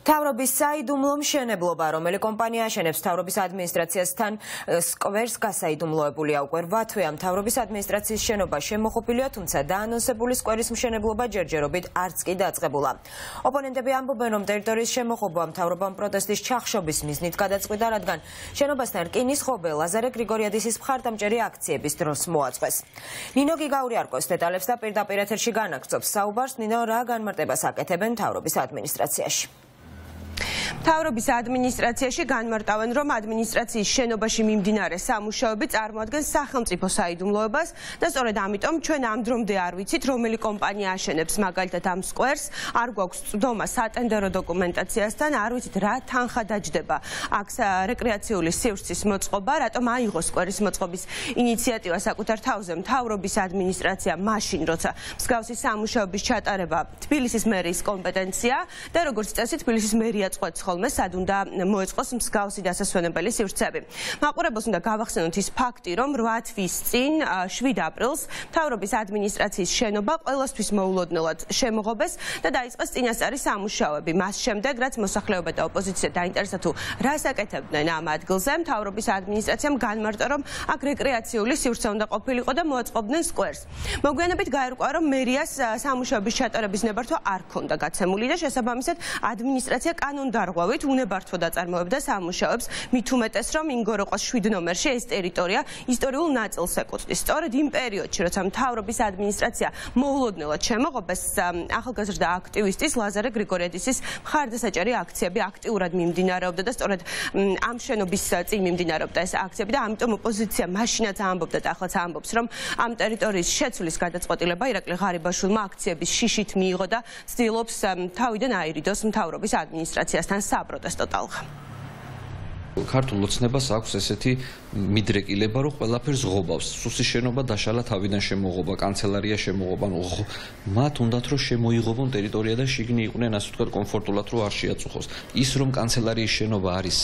მთავრობის საიდუმლო მშენებლობა, რომელი კომპანია აშენებს მთავრობის ადმინისტრაციასთან სკვერს გასაიდუმლოებულია უკვე 8 თვეა მთავრობის ადმინისტრაციის შენობა შემოხობილია, თუმცა დაანონსებული სკვერის მშენებლობა ჯერჯერობით არც კი დაწყებულა. ოპონენტები ამბობენ, რომ ტერიტორიის შემოხობა მთავრობამ პროტესტის ჩახშობის მიზნით გადაწყვიტა, რადგან შენობასთან რკინის ხობე ლაზარე გრიგორიადისის მხარდამჭერი აქციების დროს მოაწყვეს. ნინო გიგაურიარკოს დეტალებს და პირდაპირ ეთერში განაგრძობს საუბარს. ნინო, რა განმარტებას აკეთებენ მთავრობის ადმინისტრაციაში? მთავრობის ადმინისტრაციაში განმარტავენ, რომ ადმინისტრაციის შენობაში მიმდინარე სამუშაოები წარმოადგენს სახელმწიფო საიდუმლოებას და სწორედ ამიტომ ჩვენ ამ დრომდე არ ვიცით, რომელი კომპანია აშენებს მაგალითად ამ სკვერს, არ გვაქვს წვდომა სატენდერო დოკუმენტაციასთან, არ ვიცით რა თანხა დაჯდება აქ რეკრეაციული სივრცის მოწყობა, რატომ აიღო სკვერის მოწყობის ინიციატივა საკუთარ თავზე მთავრობის ადმინისტრაცია მაშინ, როცა მსგავსი სამუშაოების ჩატარება თბილისის მერიის კომპეტენცია და როგორც წესი თბილისის მერია წყვეტს ხოლმე სად უნდა მოეწყოს მსგავსი დასასვენებელი სივრცეები. მაყურებელს უნდა გავახსენოთ ის ფაქტი, რომ 8 თვის წინ 7 აპრილს მთავრობის ადმინისტრაციის შენობა ყველასთვის მოულოდნელად შემოღობეს და დაიწყეს წინასწარი სამუშაოები. მას შემდეგ, რაც მოსახლეობა და ოპოზიცია დაინტერესდა თუ რას აკეთებდნენ ამ ადგილზე, მთავრობის ადმინისტრაციამ განმარტა, რომ აქ რეკრეაციული სივრცე უნდა ყოფილიყო და მოაწყობდნენ სკვერს. მოგვიანებით გაირკვა, რომ მერიას სამუშაოების ჩატარების ნებართვა არ ჰქონდა გაცემული და შესაბამისად ადმინისტრაცია კანონდარღვევით უნებართვოდ აწარმოებდა სამუშაოებს, მით უმეტეს, რომ ინგოროყოს 7 ნომერში ეს ტერიტორია ისტორიულ ნაწილს ეკუთვნის. სწორედ იმ პერიოდში, როცა მთავრობის ადმინისტრაცია მოულოდნელად შემოღობეს, ახალგაზრდა აქტივისტის ლაზარე გრიგორიადისის მხარდასაჭერი აქციები აქტიურად მიმდინარეობდა და სწორედ ამ შენობის წინ მიმდინარეობდა ეს აქციები და ამიტომ ოპოზიცია მაშინაც ამბობდა და ახლაც ამბობს, რომ ამ ტერიტორიის შეცვლის გადაწყვეტილება ირაკლი ღარიბაშვილმა აქციების შიშით მიიღო და ცდილობს თავიდან აირიდოს მთავრობის ადმინისტრაციასთან საპროტესტო ტალღა. ქართულ ოცნებას აქვს ესეთი მიდრეკილება, რომ ყველაფერს ღობავს. სუსის შენობა დაშალა თავიდან შემოღობა, კანცელარია შემოღობა, მათ უნდათ რომ შემოიღობონ ტერიტორია და შიგნი იყვნენ ასე ვთქვათ კომფორტულად რომ არ შეაწუხოს. ის რომ კანცელარიის შენობა არის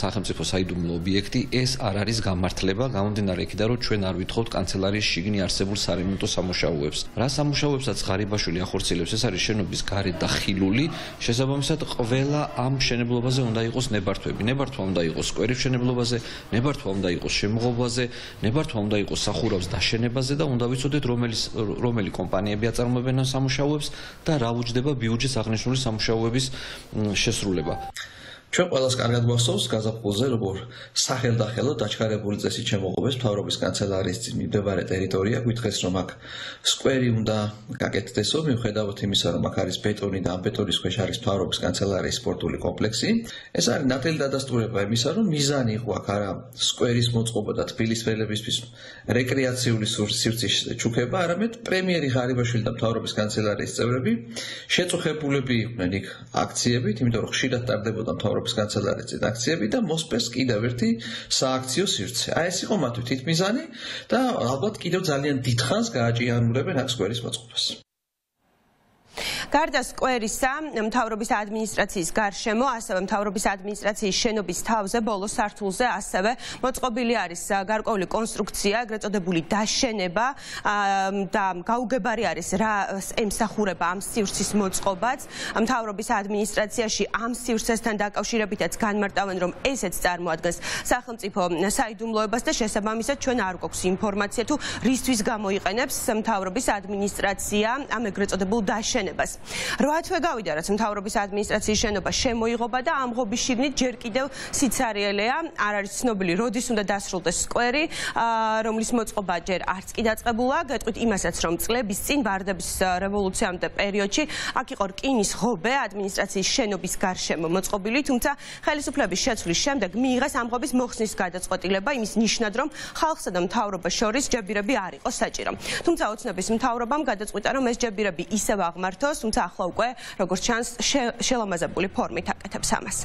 სახელმწიფო საიდუმლო ობიექტი, ეს არ არის გამართლება, გამომდინარე იქიდან რომ ჩვენ არ ვითხოვთ კანცელარიის შიგნი არსებულ სარემონტო სამუშაოებს. რა სამუშაოებსაც ღარიბაშვილი ახორციელებს, ეს არის შენობის გარეთ და ხილული, შესაბამისად ყველა ამ მშენებლობაზე უნდა იყოს ნებართვები. ნებართვა უნდა იყოს სკვერის მშენებლობაზე, ნებართვა უნდა იყოს შემოღობაზე, ნებართვა უნდა იყოს სახურავის დაშენებაზე და უნდა ვიცოდეთ რომელი კომპანიები აწარმოებენ ამ სამუშაოებს და რა უჯდება ბიუჯეტის აღნიშნული სამუშაოების შესრულება. ჩვენ ყველას კარგად გვახსოვს გაზაფხულზე, როგორ სახელდახელო დაჩქარებული წესით შემოღობეს მთავრობის კანცელარიის წინ მდებარე ტერიტორია, გითხრეს რომ აქ სკვერი უნდა გაკეთდესო, მიუხედავად იმისა, რომ აქ არის ბეტონი და ამ ბეტონის ქვეშ არის მთავრობის კანცელარიის სპორტული კომპლექსი. ეს არის ნათელი დადასტურება იმისა, რომ მიზანი იყო აქ არა სკვერის მოწყობა და თბილისველებისთვის რეკრეაციული სივრცის ჩუქება, არამედ პრემიერი ღარიბაშვილი და მთავრობის კანცელარიის წევრები შეწუხებულები იყვნენ იქ აქციებით, იმიტომ რომ ხშირად ტარდებოდა მთავრობის კანცელარიის წინ აქციები და მოსპეს კიდევ ერთი სააქციო სივრცე. აი ეს იყო მათთვის თითმიზანი და ალბათ კიდევ ძალიან დიდხანს გააჭიანურებენ აქ სკვერის მოწყობას. გარდა სკვერისა, მთავრობის ადმინისტრაციის გარშემო, ასევე მთავრობის ადმინისტრაციის შენობის თავზე, ბოლო სართულზე ასევე მოწყობილი არის გარკვეული კონსტრუქცია, ეგრეთ წოდებული დაშენება და გაუგებარი არის რა ემსახურება ამ სივრცის მოწყობაც. მთავრობის ადმინისტრაციაში ამ სივრცესთან დაკავშირებითაც განმარტავენ, რომ ესეც წარმოადგენს სახელმწიფო საიდუმლოებას და შესაბამისად ჩვენ არ გვაქვს ინფორმაცია თუ რისთვის გამოიყენებს მთავრობის ადმინისტრაცია ამ ეგრეთ წოდებულ დაშენებას. 8 თვე გავიდა, რაც მთავრობის ადმინისტრაციის შენობა შემოიღობა და ამ ღობის შიგნით ჯერ კიდევ სიცარიელეა. არ არის ცნობილი, როდის უნდა დასრულდეს სკვერი, რომლის მოწყობა ჯერ არც კი დაწყებულა. გეტყვით იმასაც, რომ წლების წინ ვარდების რევოლუციამდე პერიოდში აქ იყო რკინის ღობე ადმინისტრაციის შენობის გარშემო მოწყობილი, თუმცა ხელისუფლების შეცვლის შემდეგ მიიღეს ამ ღობის მოხსნის გადაწყვეტილება იმის ნიშნად, რომ ხალხსა და მთავრობას შორის ჯებირები არ იყო საჭირო. თუმცა ოცნების მთავრობამ გადაწყვიტა, რომ ეს ჯებირები ისევ აღმართოს, თუმცა ახლა უკვე როგორც ჩანს, შელამაზებული ფორმით აკეთებს ამას.